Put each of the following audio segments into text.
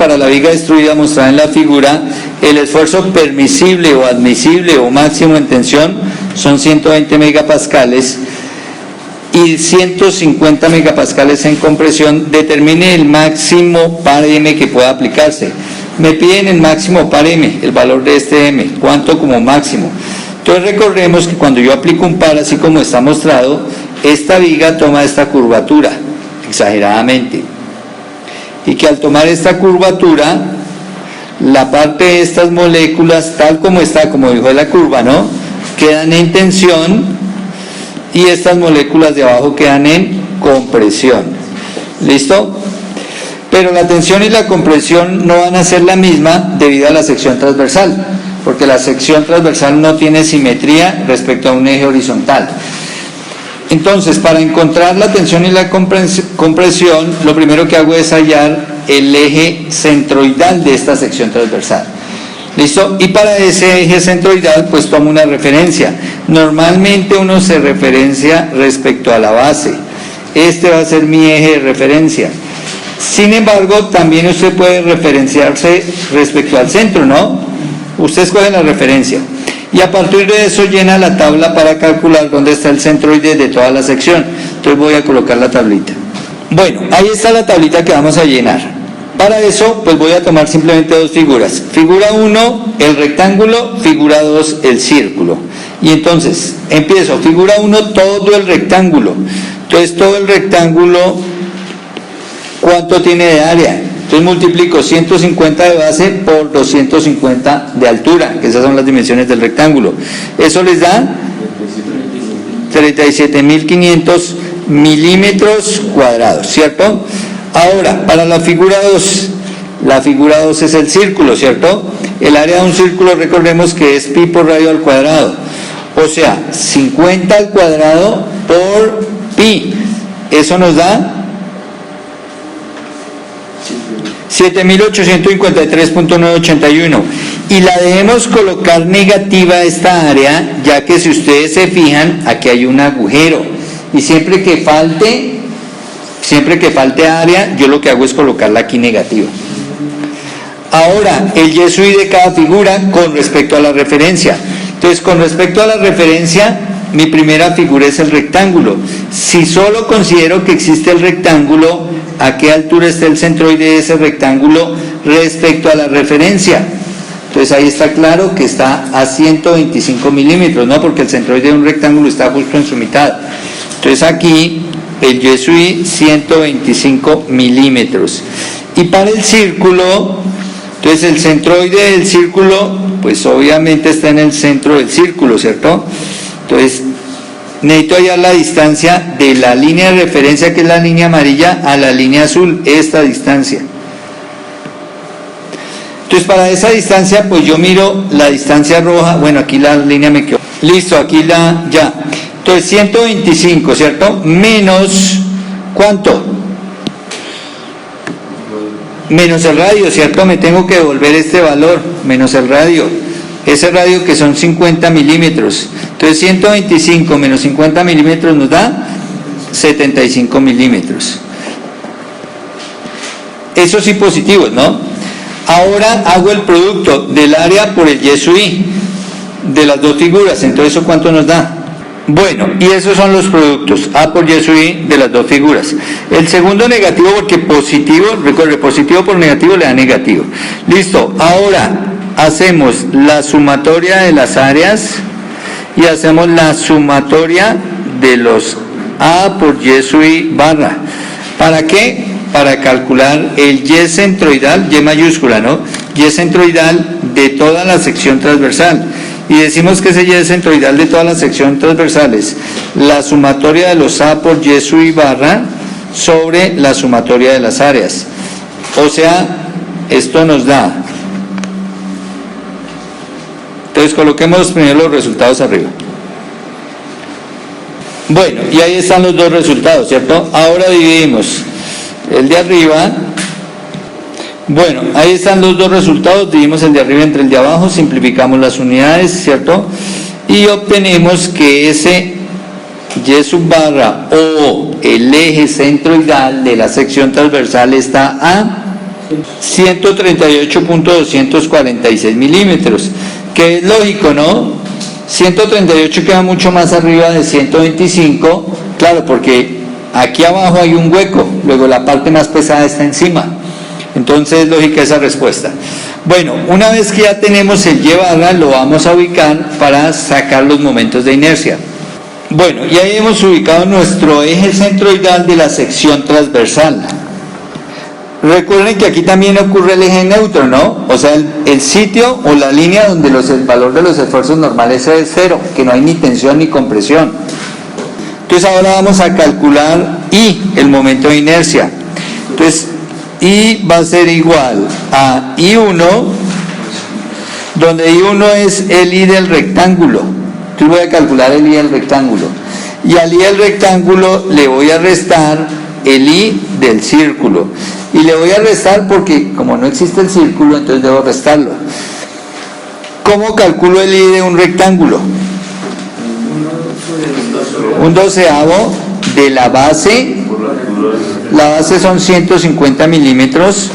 para la viga destruida mostrada en la figura, el esfuerzo permisible o admisible o máximo en tensión son 120 megapascales y 150 megapascales en compresión. Determine el máximo par M que pueda aplicarse. Me piden el máximo par M, el valor de este M, ¿cuánto como máximo? Entonces recordemos que cuando yo aplico un par, así como está mostrado, esta viga toma esta curvatura, exageradamente. Y que al tomar esta curvatura, la parte de estas moléculas, tal como está, como dijo la curva, ¿no?, quedan en tensión y estas moléculas de abajo quedan en compresión. ¿Listo? Pero la tensión y la compresión no van a ser la misma debido a la sección transversal, porque la sección transversal no tiene simetría respecto a un eje horizontal. Entonces, para encontrar la tensión y la compresión, lo primero que hago es hallar el eje centroidal de esta sección transversal. ¿Listo? Y para ese eje centroidal, pues tomo una referencia. Normalmente uno se referencia respecto a la base. Este va a ser mi eje de referencia. Sin embargo, también usted puede referenciarse respecto al centro, ¿no? Usted escoge la referencia. Y a partir de eso llena la tabla para calcular dónde está el centroide de toda la sección. Entonces voy a colocar la tablita. Bueno, ahí está la tablita que vamos a llenar. Para eso, pues voy a tomar simplemente dos figuras. Figura 1, el rectángulo, figura 2, el círculo. Y entonces, empiezo. Figura 1, todo el rectángulo. Entonces, todo el rectángulo, ¿cuánto tiene de área? Entonces multiplico 150 de base por 250 de altura, que esas son las dimensiones del rectángulo. Eso les da 37.500 milímetros cuadrados, ¿cierto? Ahora, para la figura 2 es el círculo, ¿cierto? El área de un círculo, recordemos que es pi por radio al cuadrado. O sea, 50 al cuadrado por pi. Eso nos da 7.853.981, y la debemos colocar negativa esta área, ya que si ustedes se fijan, aquí hay un agujero, y siempre que falte área, yo lo que hago es colocarla aquí negativa. Ahora, el YSUI de cada figura con respecto a la referencia. Entonces, con respecto a la referencia, mi primera figura es el rectángulo. Si solo considero que existe el rectángulo, ¿a qué altura está el centroide de ese rectángulo respecto a la referencia? Entonces ahí está claro que está a 125 milímetros, ¿no? Porque el centroide de un rectángulo está justo en su mitad. Entonces aquí el YSUI 125 milímetros. Y para el círculo, entonces el centroide del círculo, pues obviamente está en el centro del círculo, ¿cierto? Entonces necesito hallar la distancia de la línea de referencia, que es la línea amarilla, a la línea azul, esta distancia. Entonces para esa distancia, pues yo miro la distancia roja. Bueno, aquí la línea me quedó. Listo, aquí ya. Entonces 125, ¿cierto? Menos, ¿cuánto? Menos el radio, ¿cierto? Me tengo que devolver este valor, menos el radio. Ese radio que son 50 milímetros. Entonces 125 menos 50 milímetros nos da 75 milímetros. Esos sí positivos, ¿no? Ahora hago el producto del área por el YSUI de las dos figuras. Entonces, ¿eso cuánto nos da? Bueno, y esos son los productos, A por YSUI de las dos figuras. El segundo negativo, porque positivo, recuerde, positivo por negativo le da negativo. Listo, ahora hacemos la sumatoria de las áreas y hacemos la sumatoria de los A por YSUI barra. ¿Para qué? Para calcular el Y centroidal, Y mayúscula, ¿no? Y centroidal de toda la sección transversal. Y decimos que ese Y centroidal de toda la sección transversal es la sumatoria de los A por YSUI barra sobre la sumatoria de las áreas. O sea, esto nos da. Entonces coloquemos primero los resultados arriba. Bueno, y ahí están los dos resultados, ¿cierto? Ahora dividimos el de arriba. Bueno, ahí están los dos resultados, dividimos el de arriba entre el de abajo, simplificamos las unidades, ¿cierto? Y obtenemos que ese Y sub barra o el eje centroidal de la sección transversal está a 138.246 milímetros, que es lógico, ¿no? 138 queda mucho más arriba de 125, claro, porque aquí abajo hay un hueco, luego la parte más pesada está encima. Entonces es lógica esa respuesta. Bueno, una vez que ya tenemos el Y barra, lo vamos a ubicar para sacar los momentos de inercia. Bueno, y ahí hemos ubicado nuestro eje centroidal de la sección transversal. Recuerden que aquí también ocurre el eje neutro, ¿no? O sea, el sitio o la línea donde el valor de los esfuerzos normales es 0, que no hay ni tensión ni compresión. Entonces ahora vamos a calcular I, el momento de inercia. Entonces, I va a ser igual a I1, donde I1 es el I del rectángulo. Entonces voy a calcular el I del rectángulo. Y al I del rectángulo le voy a restar el I del círculo. Y le voy a restar porque como no existe el círculo, entonces debo restarlo. ¿Cómo calculo el I de un rectángulo? Un doceavo de la base. La base son 150 milímetros.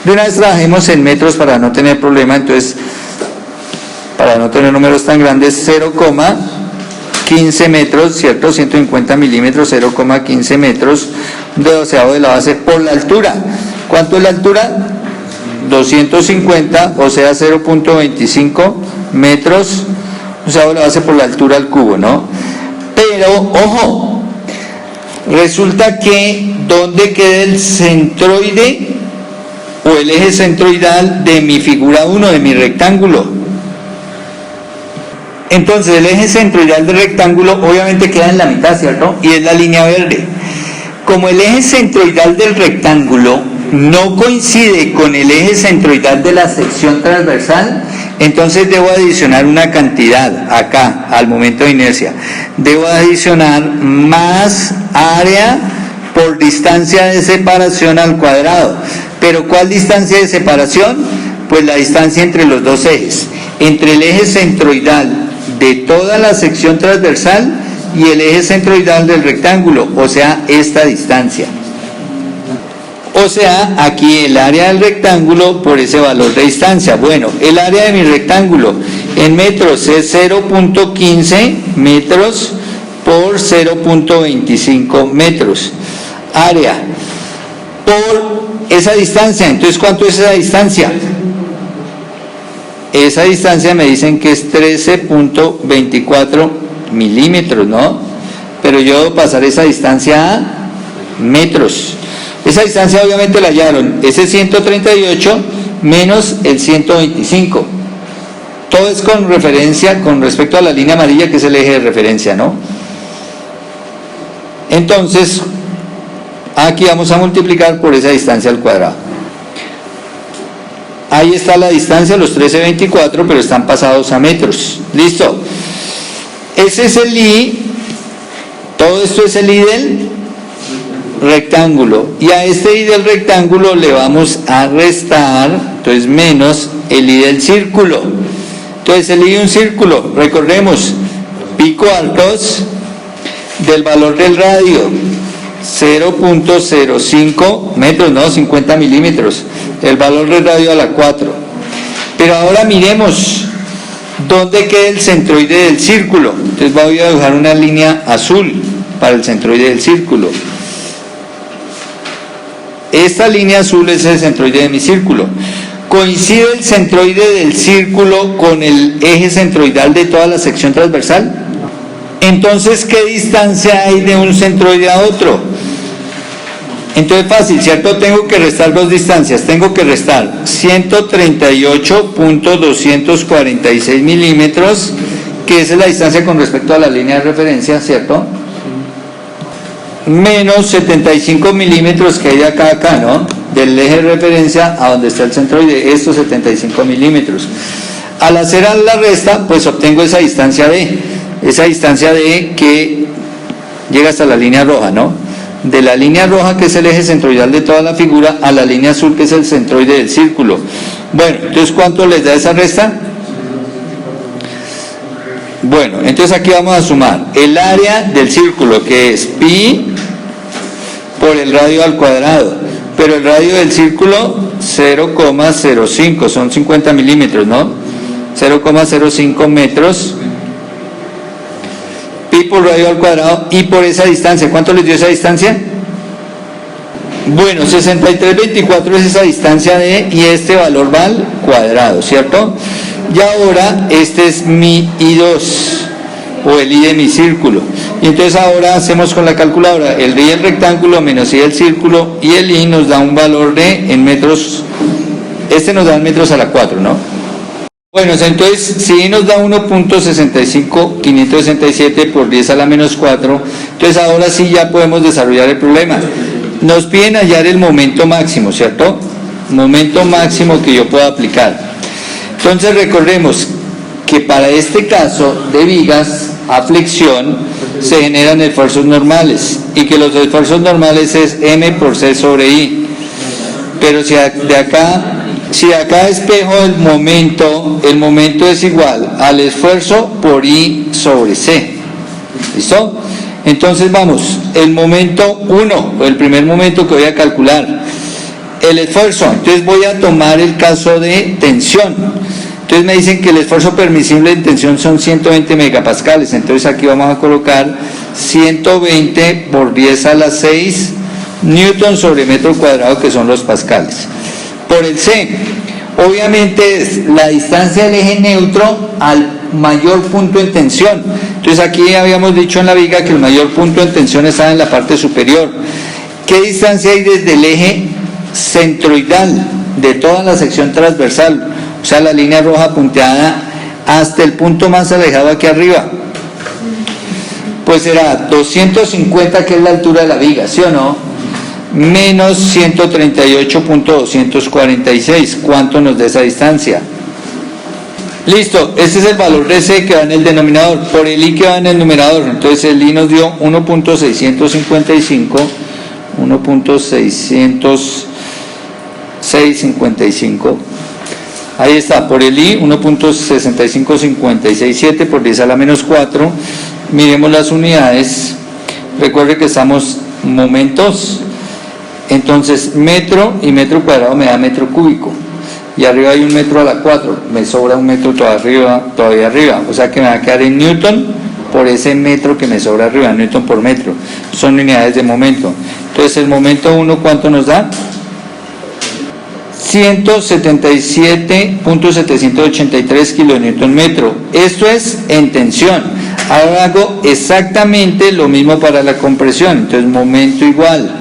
De una vez trabajemos en metros para no tener problema. Entonces, para no tener números tan grandes, 0,15 metros, ¿cierto? 150 milímetros, 0,15 metros de doceavo de la base por la altura. ¿Cuánto es la altura? 250, o sea 0,25 metros, doceavo de la base por la altura al cubo, ¿no? Pero, ojo, resulta que ¿dónde queda el centroide o el eje centroidal de mi figura 1, de mi rectángulo? Entonces el eje centroidal del rectángulo obviamente queda en la mitad, ¿cierto? Y es la línea verde. Como el eje centroidal del rectángulo no coincide con el eje centroidal de la sección transversal, entonces debo adicionar una cantidad acá al momento de inercia. Debo adicionar más área por distancia de separación al cuadrado. ¿Pero cuál distancia de separación? Pues la distancia entre los dos ejes, entre el eje centroidal de toda la sección transversal y el eje centroidal del rectángulo, o sea, esta distancia. O sea, aquí el área del rectángulo por ese valor de distancia. Bueno, el área de mi rectángulo en metros es 0,15 metros por 0,25 metros. Área por esa distancia. Entonces, ¿cuánto es esa distancia? Esa distancia me dicen que es 13.24 milímetros, ¿no? Pero yo debo pasar esa distancia a metros. Esa distancia obviamente la hallaron, ese 138 menos el 125. Todo es con referencia, con respecto a la línea amarilla que es el eje de referencia, ¿no? Entonces, aquí vamos a multiplicar por esa distancia al cuadrado. Ahí está la distancia, los 13.24, pero están pasados a metros. ¿Listo? Ese es el I, todo esto es el I del rectángulo. Y a este I del rectángulo le vamos a restar, entonces menos el I del círculo. Entonces el I de un círculo, recordemos, pi cuartos del valor del radio, 0.05 metros, no, 50 milímetros. El valor del radio a la 4. Pero ahora miremos dónde queda el centroide del círculo. Entonces voy a dibujar una línea azul para el centroide del círculo. Esta línea azul es el centroide de mi círculo. ¿Coincide el centroide del círculo con el eje centroidal de toda la sección transversal? Entonces, ¿qué distancia hay de un centroide a otro? Entonces fácil, ¿cierto? Tengo que restar dos distancias. Tengo que restar 138.246 milímetros, que esa es la distancia con respecto a la línea de referencia, ¿cierto? Menos 75 milímetros que hay de acá a acá, ¿no? Del eje de referencia a donde está el centroide, estos 75 milímetros. Al hacer la resta, pues obtengo esa distancia D. Esa distancia D que llega hasta la línea roja, ¿no? De la línea roja, que es el eje centroidal de toda la figura, a la línea azul, que es el centroide del círculo. Bueno, entonces, ¿cuánto les da esa resta? Bueno, entonces aquí vamos a sumar el área del círculo, que es pi por el radio al cuadrado. pero el radio del círculo 0,05, son 50 milímetros, ¿no? 0,05 metros, pi por radio al cuadrado, y por esa distancia, ¿cuánto les dio esa distancia? Bueno, 6324 es esa distancia de, y este valor va al cuadrado, ¿cierto? Y ahora este es mi I2, o el I de mi círculo. Y entonces ahora hacemos con la calculadora el I del rectángulo menos I del círculo, y el I nos da un valor de, en metros, este nos da en metros a la 4, ¿no? Bueno, entonces si I nos da 1.65567 por 10 a la menos 4, entonces ahora sí ya podemos desarrollar el problema. Nos piden hallar el momento máximo, ¿cierto? Momento máximo que yo pueda aplicar. Entonces recordemos que para este caso de vigas a flexión se generan esfuerzos normales, y que los esfuerzos normales es M por C sobre I. Pero si de acá despejo el momento es igual al esfuerzo por I sobre C. ¿Listo? Entonces vamos, el momento 1, o el primer momento que voy a calcular, el esfuerzo. Entonces voy a tomar el caso de tensión. Entonces me dicen que el esfuerzo permisible en tensión son 120 megapascales. Entonces aquí vamos a colocar 120 por 10 a la 6 newton sobre metro cuadrado, que son los pascales. Por el C, obviamente es la distancia del eje neutro al mayor punto en tensión. Entonces aquí habíamos dicho en la viga que el mayor punto en tensión está en la parte superior. ¿Qué distancia hay desde el eje centroidal de toda la sección transversal, o sea, la línea roja punteada, hasta el punto más alejado aquí arriba? Pues será 250, que es la altura de la viga, ¿sí o no? Menos 138.246, ¿cuánto nos da esa distancia? Listo, este es el valor de C que va en el denominador, por el I que va en el numerador. Entonces el I nos dio 1.655, ahí está, por el I 1.65567 por 10 a la menos 4. Miremos las unidades, recuerde que estamos momentos, entonces metro y metro cuadrado me da metro cúbico, y arriba hay un metro a la 4, me sobra un metro todavía arriba, o sea que me va a quedar en newton por ese metro que me sobra arriba, newton por metro, son unidades de momento. Entonces el momento 1, ¿cuánto nos da? 177.783 kilonewton metro. Esto es en tensión. Ahora hago exactamente lo mismo para la compresión, entonces momento igual.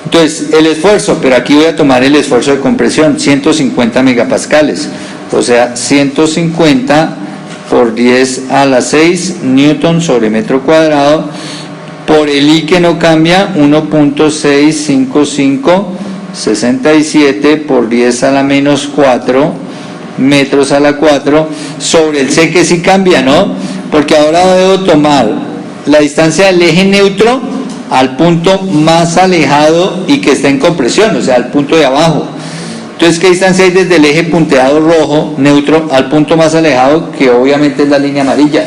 Entonces el esfuerzo, pero aquí voy a tomar el esfuerzo de compresión, 150 megapascales, o sea 150 por 10 a la 6 newton sobre metro cuadrado, por el I que no cambia, 1.65567 por 10 a la menos 4 metros a la 4, sobre el C que sí cambia, ¿no? Porque ahora debo tomar la distancia del eje neutro al punto más alejado y que está en compresión, o sea, al punto de abajo. Entonces, ¿qué distancia hay desde el eje punteado rojo, neutro, al punto más alejado, que obviamente es la línea amarilla?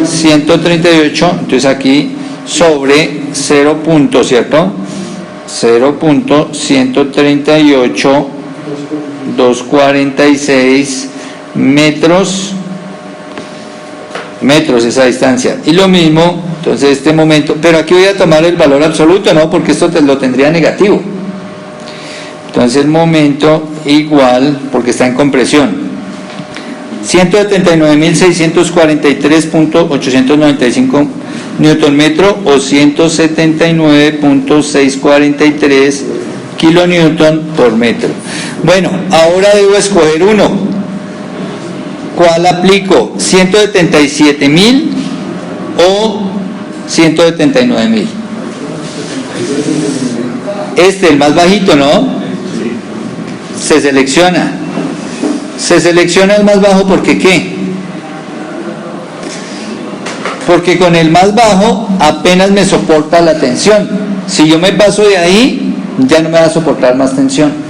138, entonces aquí sobre 0 punto, ¿cierto? 0.138.246 metros esa distancia. Y lo mismo, entonces este momento, pero aquí voy a tomar el valor absoluto, ¿no? Porque esto lo tendría negativo. Entonces el momento igual, porque está en compresión, 179.643.895 newton metro, o 179.643 kilonewton por metro. Bueno, ahora debo escoger uno. ¿Cuál aplico? ¿177.000 o 179.000? El más bajito, ¿no? Se selecciona el más bajo, porque ¿qué? Porque con el más bajo apenas me soporta la tensión. Si yo me paso de ahí, ya no me va a soportar más tensión.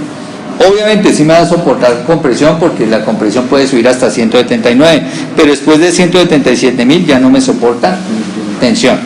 Obviamente sí me va a soportar compresión, porque la compresión puede subir hasta 179, pero después de 177.000 ya no me soporta tensión.